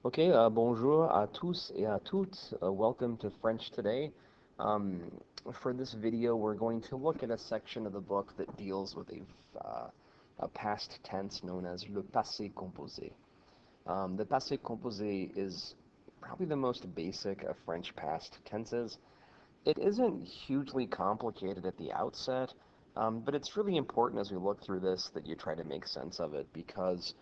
Okay, bonjour à tous et à toutes. Welcome to French Today. Um, for this video, we're going to look at a section of the book that deals with a past tense known as le passé composé. The passé composé is probably the most basic of French past tenses. It isn't hugely complicated at the outset, but it's really important as we look through this that you try to make sense of it because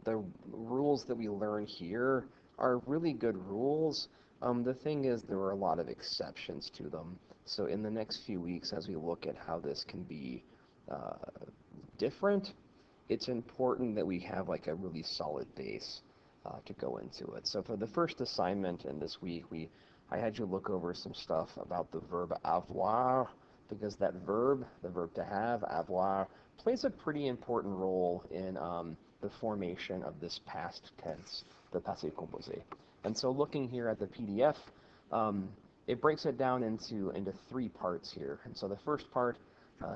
the rules that we learn here are really good rules. The thing is, there are a lot of exceptions to them. So in the next few weeks, as we look at how this can be uh, different, it's important that we have like a really solid base to go into it. So for the first assignment in this week, I had you look over some stuff about the verb avoir because that verb, the verb to have, avoir, plays a pretty important role in the formation of this past tense, the passé composé. And so looking here at the PDF, um, it breaks it down into three parts here. And so the first part,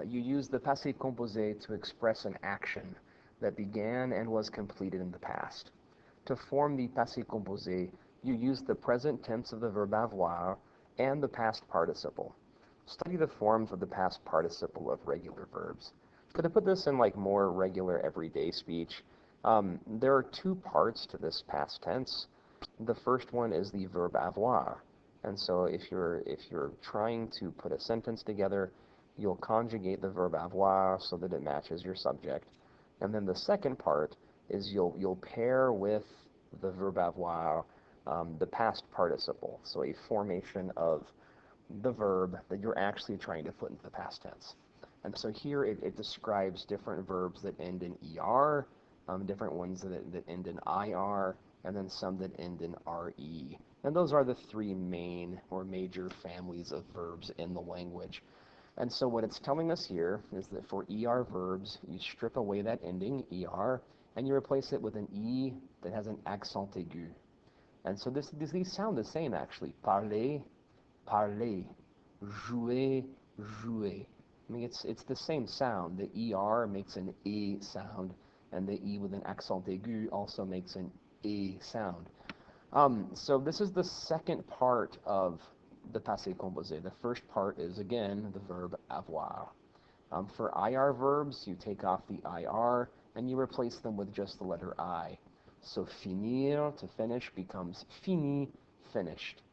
you use the passé composé to express an action that began and was completed in the past. To form the passé composé, you use the present tense of the verb avoir and the past participle. Study the forms of the past participle of regular verbs. So to put this in like more regular everyday speech, there are two parts to this past tense. The first one is the verb avoir. And so if you're trying to put a sentence together, you'll conjugate the verb avoir so that it matches your subject. And then the second part is you'll pair with the verb avoir the past participle, so a formation of the verb that you're actually trying to put into the past tense. And so here it describes different verbs that end in er, different ones that end in ir, and then some that end in re. And those are the three main or major families of verbs in the language. And so what it's telling us here is that for er verbs, you strip away that ending, er, and you replace it with an e that has an accent aigu. And so these sound the same, actually. Parler, parler. Jouer, jouer. I mean, it's the same sound. The er makes an a sound, and the e with an accent aigu also makes an a sound. So this is the second part of the passé composé. The first part is, again, the verb avoir. For IR verbs, you take off the IR and you replace them with just the letter I. So finir, to finish, becomes fini, finished.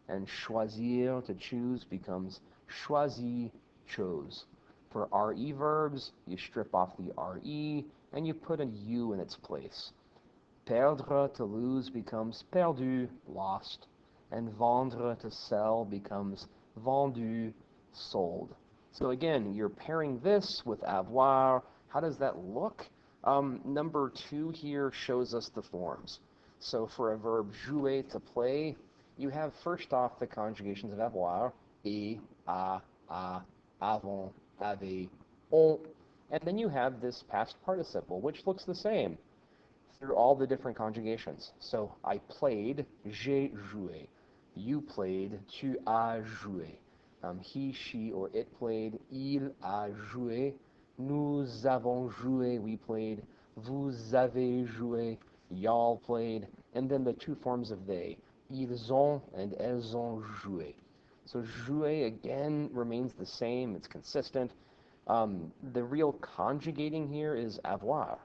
And choisir, to choose, becomes choisi, chose. For RE verbs, you strip off the RE and you put a U in its place. Perdre, to lose, becomes perdu, lost. And vendre, to sell, becomes vendu, sold. So again, you're pairing this with avoir. How does that look? Number 2 here shows us the forms. So for a verb jouer, to play, you have first off the conjugations of avoir, et, a, avant, avait, on, and then you have this past participle, which looks the same through all the different conjugations. So I played, j'ai joué. You played, tu as joué. He, she, or it played, il a joué. Nous avons joué, we played. Vous avez joué, y'all played. And then the two forms of they, ils ont and elles ont joué. So jouer again remains the same, it's consistent. The real conjugating here is avoir.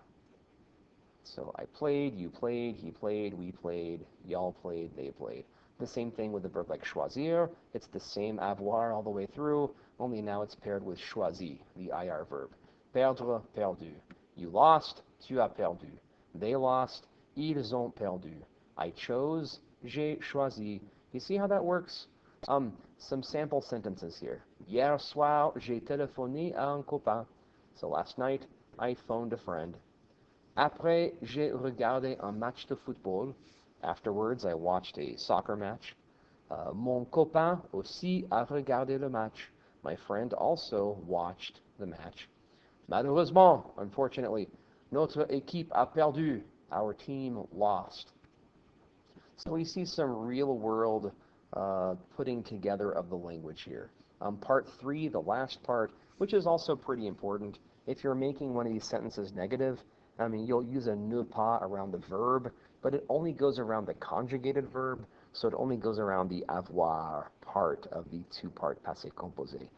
So I played, you played, he played, we played, y'all played, they played. The same thing with the verb like choisir. It's the same avoir all the way through, only now it's paired with choisi, the IR verb. Perdre, perdu. You lost, tu as perdu. They lost, ils ont perdu. I chose, j'ai choisi. You see how that works? Some sample sentences here. Hier soir, j'ai téléphoné à un copain. So last night, I phoned a friend. Après, j'ai regardé un match de football. Afterwards, I watched a soccer match. Mon copain aussi a regardé le match. My friend also watched the match. Malheureusement, unfortunately, notre équipe a perdu. Our team lost. So we see some real-world putting together of the language here. Part 3, the last part, which is also pretty important. If you're making one of these sentences negative, I mean, you'll use a ne pas around the verb, but it only goes around the conjugated verb, so it only goes around the avoir part of the two-part passé composé.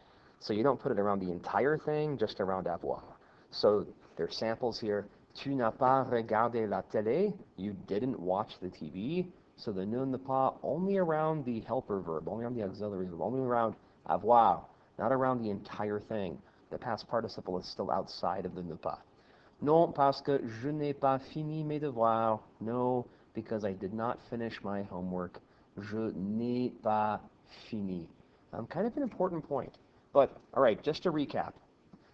So you don't put it around the entire thing, just around avoir. So there's samples here. Tu n'as pas regardé la télé. You didn't watch the TV. So the ne pas only around the helper verb, only around the auxiliary verb, only around avoir, not around the entire thing. The past participle is still outside of the ne pas. Non, parce que je n'ai pas fini mes devoirs. No, because I did not finish my homework. Je n'ai pas fini. Kind of an important point. But, all right, just to recap.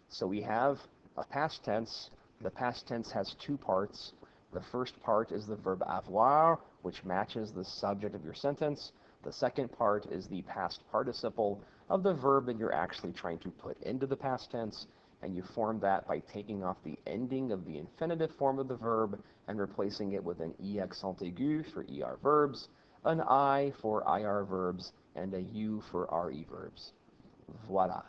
So we have a past tense. The past tense has two parts. The first part is the verb avoir, which matches the subject of your sentence. The second part is the past participle of the verb that you're actually trying to put into the past tense, and you form that by taking off the ending of the infinitive form of the verb and replacing it with an e accent aigu for er verbs, an I for ir verbs, and a u for re verbs. Voila.